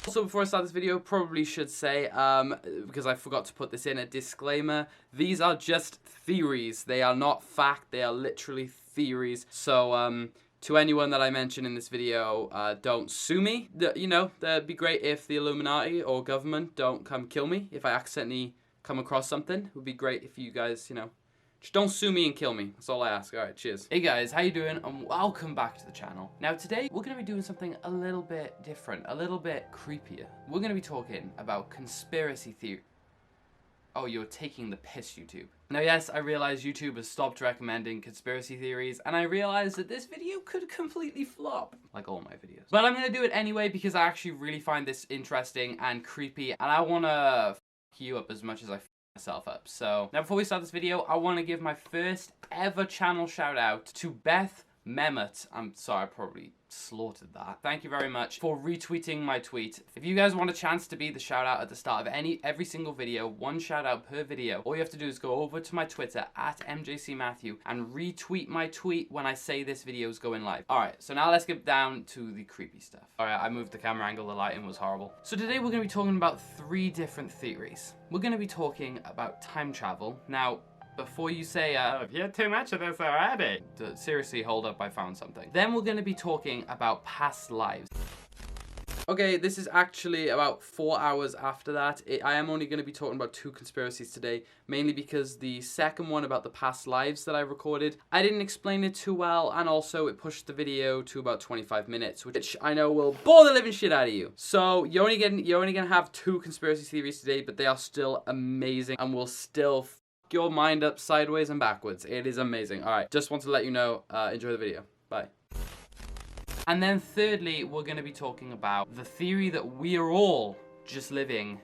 Also, before I start this video, probably should say, because I forgot to put this in, a disclaimer, these are just theories. They are not fact, they are literally theories. So, to anyone that I mention in this video, don't sue me. You know, that'd be great if the Illuminati or government don't come kill me. If I accidentally come across something, it would be great if you guys, you know, just don't sue me and kill me. That's all I ask. Alright, cheers. Hey guys, how you doing? And welcome back to the channel. Now today, we're going to be doing something a little bit different, a little bit creepier. We're going to be talking about conspiracy theory. Oh, you're taking the piss, YouTube. Now yes, I realize YouTube has stopped recommending conspiracy theories, and I realize that this video could completely flop, like all my videos. But I'm going to do it anyway because I actually really find this interesting and creepy, and I want to f*** you up as much as I f*** myself up. So now before we start this video, I want to give my first ever channel shout out to Beth Mehmet. I'm sorry, I probably slaughtered that. Thank you very much for retweeting my tweet. If you guys want a chance to be the shout out at the start of every single video, one shout out per video, all you have to do is go over to my Twitter at MjcMatthew and retweet my tweet when I say this video is going live. Alright, so now let's get down to the creepy stuff. Alright, I moved the camera angle, the lighting was horrible. So today we're going to be talking about 3 different theories. We're going to be talking about time travel. Now, before you say, I've heard too much of this already. Seriously, hold up, I found something. Then we're going to be talking about past lives. Okay, this is actually about 4 hours after that. I am only going to be talking about 2 conspiracies today, mainly because the second one about the past lives that I recorded, I didn't explain it too well, and also it pushed the video to about 25 minutes, which I know will bore the living shit out of you. So you're only gonna have 2 conspiracy theories today, but they are still amazing and will still your mind up sideways and backwards. It is amazing. Alright, just want to let you know, enjoy the video. Bye. And then thirdly, we're going to be talking about the theory that we are all just living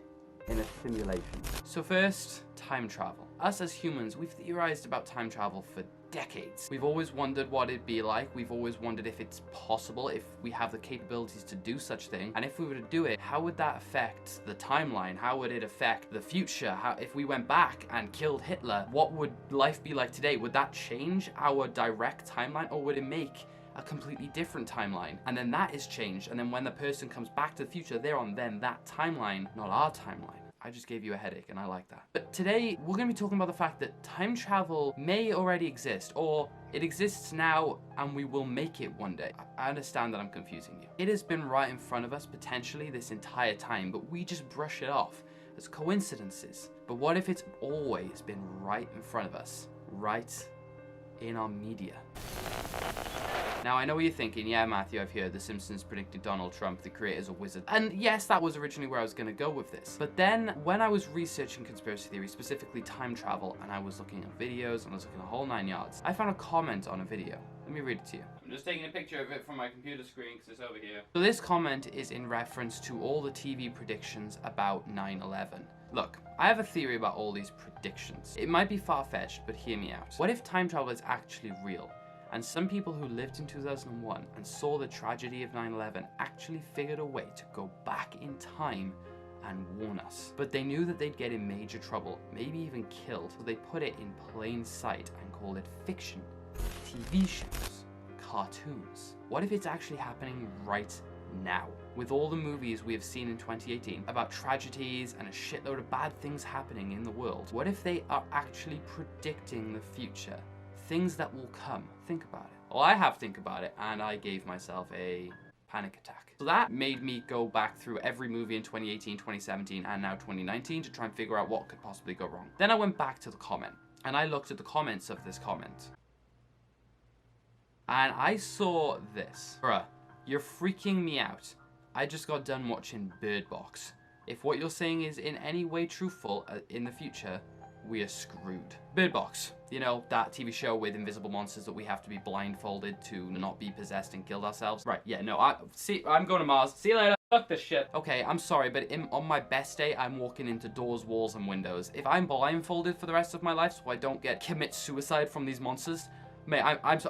in a simulation. So first, time travel. Us as humans, we've theorized about time travel for decades. We've always wondered what it'd be like. We've always wondered if it's possible, if we have the capabilities to do such thing. And if we were to do it, how would that affect the timeline? How would it affect the future? If we went back and killed Hitler, what would life be like today? Would that change our direct timeline, or would it make a completely different timeline? And then that is changed. And then when the person comes back to the future, they're on then that timeline, not our timeline. I just gave you a headache, and I like that. But today, we're going to be talking about the fact that time travel may already exist, or it exists now, and we will make it one day. I understand that I'm confusing you. It has been right in front of us, potentially, this entire time, but we just brush it off as coincidences. But what if it's always been right in front of us, right in our media? Now, I know what you're thinking. Yeah, Matthew, I've heard the Simpsons predicted Donald Trump, the creator's a wizard. And yes, that was originally where I was going to go with this. But then, when I was researching conspiracy theories, specifically time travel, and I was looking at videos, and I was looking at the whole 9 yards, I found a comment on a video. Let me read it to you. I'm just taking a picture of it from my computer screen, because it's over here. So this comment is in reference to all the TV predictions about 9/11. Look, I have a theory about all these predictions. It might be far-fetched, but hear me out. What if time travel is actually real? And some people who lived in 2001 and saw the tragedy of 9/11 actually figured a way to go back in time and warn us. But they knew that they'd get in major trouble, maybe even killed, so they put it in plain sight and called it fiction, TV shows, cartoons. What if it's actually happening right now? With all the movies we have seen in 2018 about tragedies and a shitload of bad things happening in the world, what if they are actually predicting the future? Things that will come. Think about it. Well, I have to think about it, and I gave myself a panic attack. So that made me go back through every movie in 2018, 2017, and now 2019 to try and figure out what could possibly go wrong. Then I went back to the comment, and I looked at the comments of this comment. And I saw this. Bruh, you're freaking me out. I just got done watching Bird Box. If what you're saying is in any way truthful in the future, we are screwed. Bird Box, you know, that TV show with invisible monsters that we have to be blindfolded to not be possessed and killed ourselves. Right, yeah, no, I'm going to Mars. See you later. Fuck this shit. Okay, I'm sorry, but on my best day, I'm walking into doors, walls, and windows. If I'm blindfolded for the rest of my life so I don't commit suicide from these monsters, mate, I'm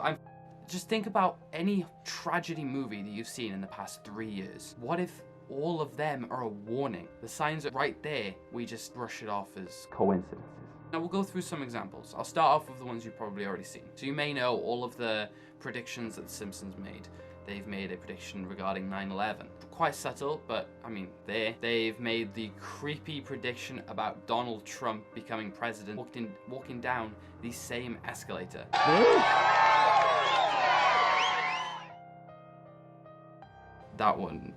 just think about any tragedy movie that you've seen in the past 3 years. What if all of them are a warning? The signs are right there. We just brush it off as coincidences. Now we'll go through some examples. I'll start off with the ones you've probably already seen. So you may know all of the predictions that the Simpsons made. They've made a prediction regarding 9/11. quite subtle, but I mean, they've made the creepy prediction about Donald Trump becoming president walking down the same escalator. That one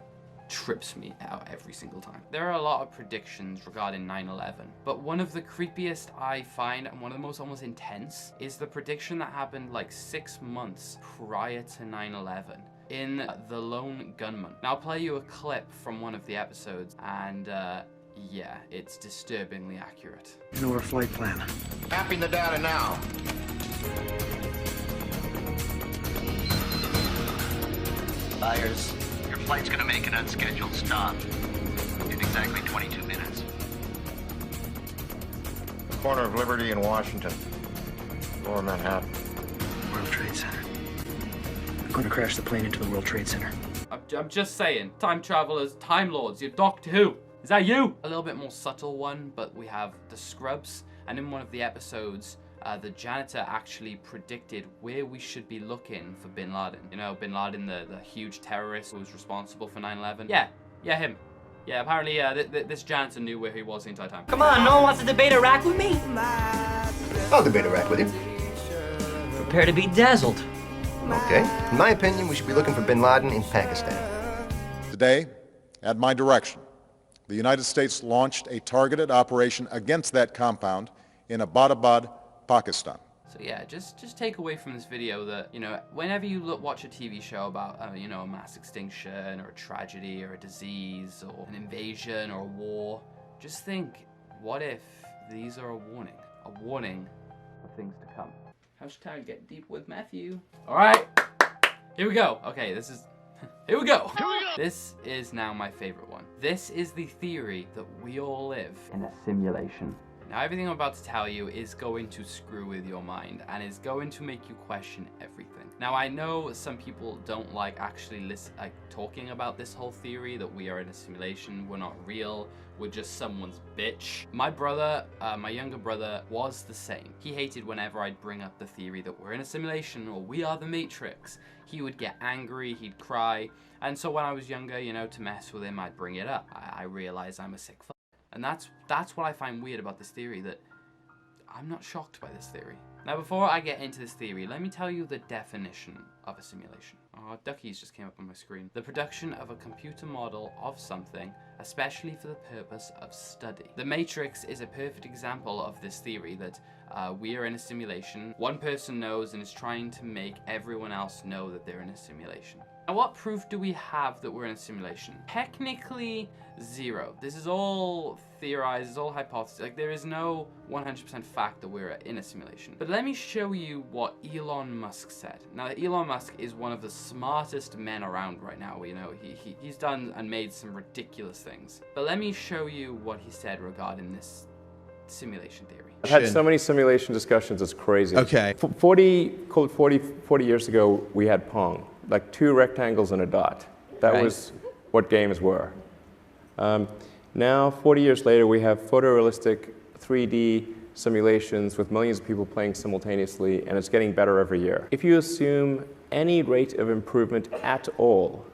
trips me out every single time. There are a lot of predictions regarding 9/11, but one of the creepiest I find, and one of the most almost intense, is the prediction that happened like 6 months prior to 9/11 in The Lone Gunman. Now I'll play you a clip from one of the episodes, and yeah, it's disturbingly accurate. Into our flight plan. Mapping the data now. Buyers, your flight's gonna make an unscheduled stop in exactly 22 minutes. Corner of Liberty and Washington. Lower Manhattan. World Trade Center. I'm going to crash the plane into the World Trade Center. I'm just saying, time travelers, time lords, you're Doctor Who. Is that you? A little bit more subtle one, but we have the Scrubs, and in one of the episodes, the janitor actually predicted where we should be looking for Bin Laden. You know, Bin Laden, the huge terrorist who was responsible for 9/11. Yeah, him. Yeah, apparently this janitor knew where he was the entire time. Come on, no one wants to debate Iraq with me? I'll debate Iraq with you. Prepare to be dazzled. Okay. In my opinion, we should be looking for Bin Laden in Pakistan. Today, at my direction, the United States launched a targeted operation against that compound in Abbottabad, Pakistan. So yeah, just take away from this video that, you know, whenever you watch a TV show about, you know, a mass extinction or a tragedy or a disease or an invasion or a war, just think, what if these are a warning of things to come. Hashtag get deep with Matthew. All right, here we go. Okay, here we go. This is now my favorite one. This is the theory that we all live in a simulation. Now, everything I'm about to tell you is going to screw with your mind and is going to make you question everything. Now, I know some people don't like actually talking about this whole theory that we are in a simulation, we're not real, we're just someone's bitch. My brother, my younger brother, was the same. He hated whenever I'd bring up the theory that we're in a simulation or we are the Matrix. He would get angry, he'd cry, and so when I was younger, you know, to mess with him, I'd bring it up. I realized I'm a sick fuck. And that's what I find weird about this theory, that I'm not shocked by this theory. Now, before I get into this theory, let me tell you the definition of a simulation. Oh, duckies just came up on my screen. The production of a computer model of something, especially for the purpose of study. The Matrix is a perfect example of this theory, that we are in a simulation. One person knows and is trying to make everyone else know that they're in a simulation. Now, what proof do we have that we're in a simulation? Technically, zero. This is all theorized, it's all hypothesis. Like, there is no 100% fact that we're in a simulation. But let me show you what Elon Musk said. Now, Elon Musk is one of the smartest men around right now. You know, he's done and made some ridiculous things. But let me show you what he said regarding this simulation theory. I've had so many simulation discussions, it's crazy. Okay. 40 years ago, we had Pong. Like 2 rectangles and a dot. That was what games were. Now, 40 years later, we have photorealistic 3D simulations with millions of people playing simultaneously, and it's getting better every year. If you assume any rate of improvement at all,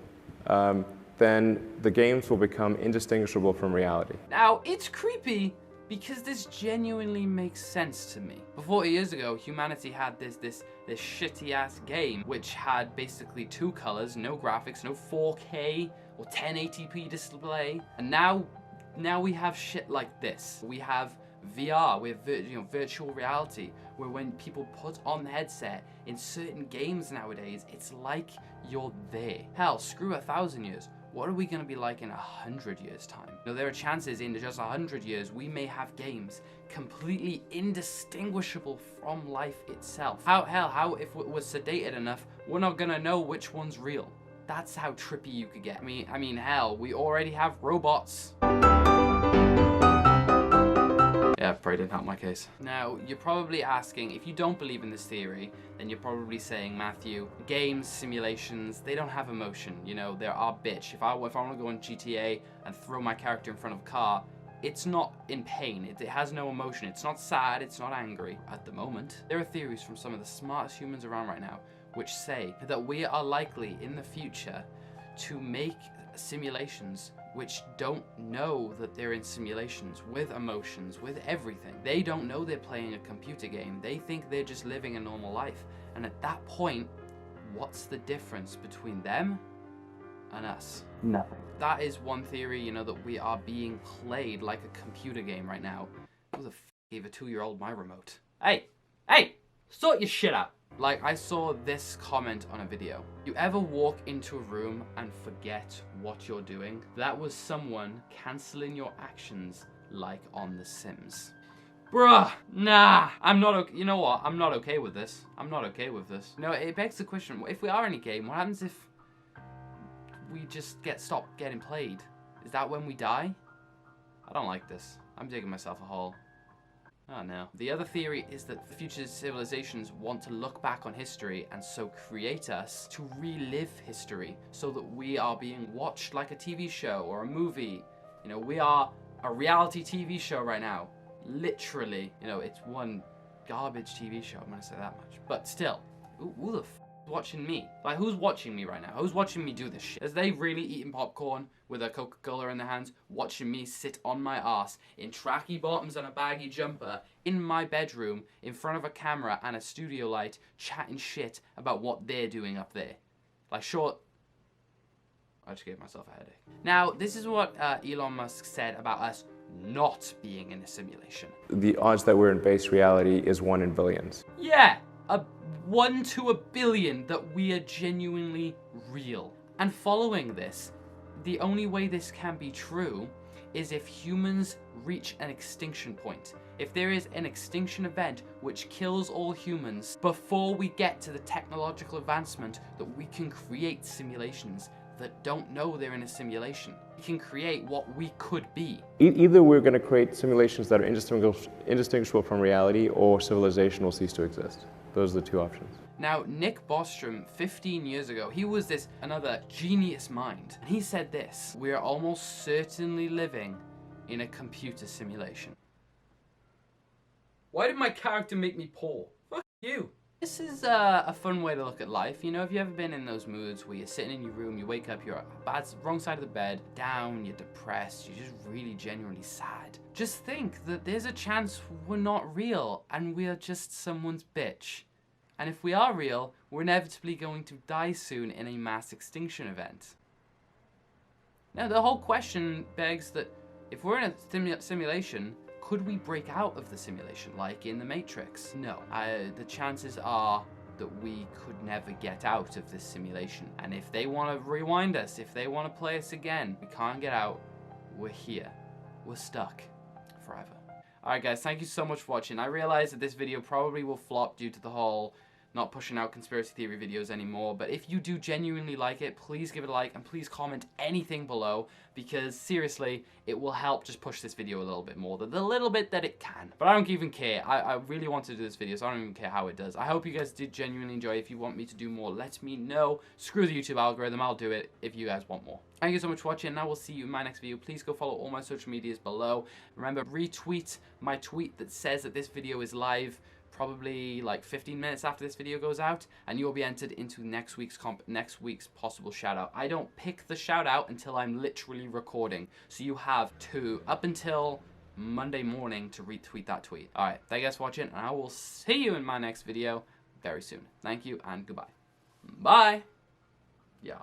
then the games will become indistinguishable from reality. Now, it's creepy, because this genuinely makes sense to me. 40 years ago, humanity had this shitty ass game, which had basically 2 colors, no graphics, no 4K or 1080p display, and now we have shit like this. We have VR, we have virtual reality, where when people put on the headset in certain games nowadays, it's like you're there. Hell, screw 1,000 years. What are we going to be like in 100 years' time? You know, there are chances in just 100 years we may have games completely indistinguishable from life itself. How if it was sedated enough, we're not going to know which one's real. That's how trippy you could get. I mean, hell, we already have robots. Yeah, probably didn't help my case. Now, you're probably asking, if you don't believe in this theory, then you're probably saying, Matthew, games, simulations, they don't have emotion. You know, they're our bitch. If I want to go on GTA and throw my character in front of a car, it's not in pain. It has no emotion. It's not sad. It's not angry at the moment. There are theories from some of the smartest humans around right now which say that we are likely in the future to make simulations which don't know that they're in simulations with emotions, with everything. They don't know they're playing a computer game. They think they're just living a normal life. And at that point, what's the difference between them and us? Nothing. That is one theory, you know, that we are being played like a computer game right now. Who the f gave a 2-year-old my remote? Hey, sort your shit out. Like, I saw this comment on a video. You ever walk into a room and forget what you're doing? That was someone canceling your actions like on The Sims. Bruh, nah, I'm not okay. You know what? I'm not okay with this. I'm not okay with this. No, it begs the question, if we are in a game, what happens if we just stopped getting played? Is that when we die? I don't like this. I'm digging myself a hole. Oh no. The other theory is that future civilizations want to look back on history and so create us to relive history so that we are being watched like a TV show or a movie. You know, we are a reality TV show right now. Literally. You know, it's one garbage TV show, I'm gonna say that much. But still, who the f is watching me? Like, who's watching me right now? Who's watching me do this shit? Is they really eating popcorn with a Coca-Cola in their hands, watching me sit on my ass in tracky bottoms and a baggy jumper in my bedroom in front of a camera and a studio light chatting shit about what they're doing up there? Like, sure, I just gave myself a headache. Now, this is what Elon Musk said about us not being in a simulation. The odds that we're in base reality is 1 in billions. Yeah, 1 to a billion that we are genuinely real. And following this, the only way this can be true is if humans reach an extinction point. If there is an extinction event which kills all humans before we get to the technological advancement that we can create simulations that don't know they're in a simulation. We can create what we could be. Either we're going to create simulations that are indistinguishable from reality, or civilization will cease to exist. Those are the 2 options. Now, Nick Bostrom, 15 years ago, he was another genius mind. And he said this: we are almost certainly living in a computer simulation. Why did my character make me poor? Fuck you. This is a fun way to look at life. You know, have you ever been in those moods where you're sitting in your room, you wake up, you're wrong side of the bed, down, you're depressed, you're just really genuinely sad. Just think that there's a chance we're not real and we're just someone's bitch. And if we are real, we're inevitably going to die soon in a mass extinction event. Now, the whole question begs that if we're in a simulation, could we break out of the simulation, like in The Matrix? No. The chances are that we could never get out of this simulation. And if they want to rewind us, if they want to play us again, we can't get out. We're here. We're stuck forever. Alright guys, thank you so much for watching. I realize that this video probably will flop due to the whole not pushing out conspiracy theory videos anymore, but if you do genuinely like it, please give it a like and please comment anything below, because seriously, it will help just push this video a little bit more, the little bit that it can. But I don't even care. I really want to do this video, so I don't even care how it does. I hope you guys did genuinely enjoy. If you want me to do more, let me know. Screw the YouTube algorithm, I'll do it if you guys want more. Thank you so much for watching, and I will see you in my next video. Please go follow all my social medias below. Remember, retweet my tweet that says that this video is live probably like 15 minutes after this video goes out, and you will be entered into next week's possible shout out. I don't pick the shout out until I'm literally recording, so you have up until Monday morning to retweet that tweet. Alright, thank you guys for watching, and I will see you in my next video very soon. Thank you and goodbye. Bye. Yeah.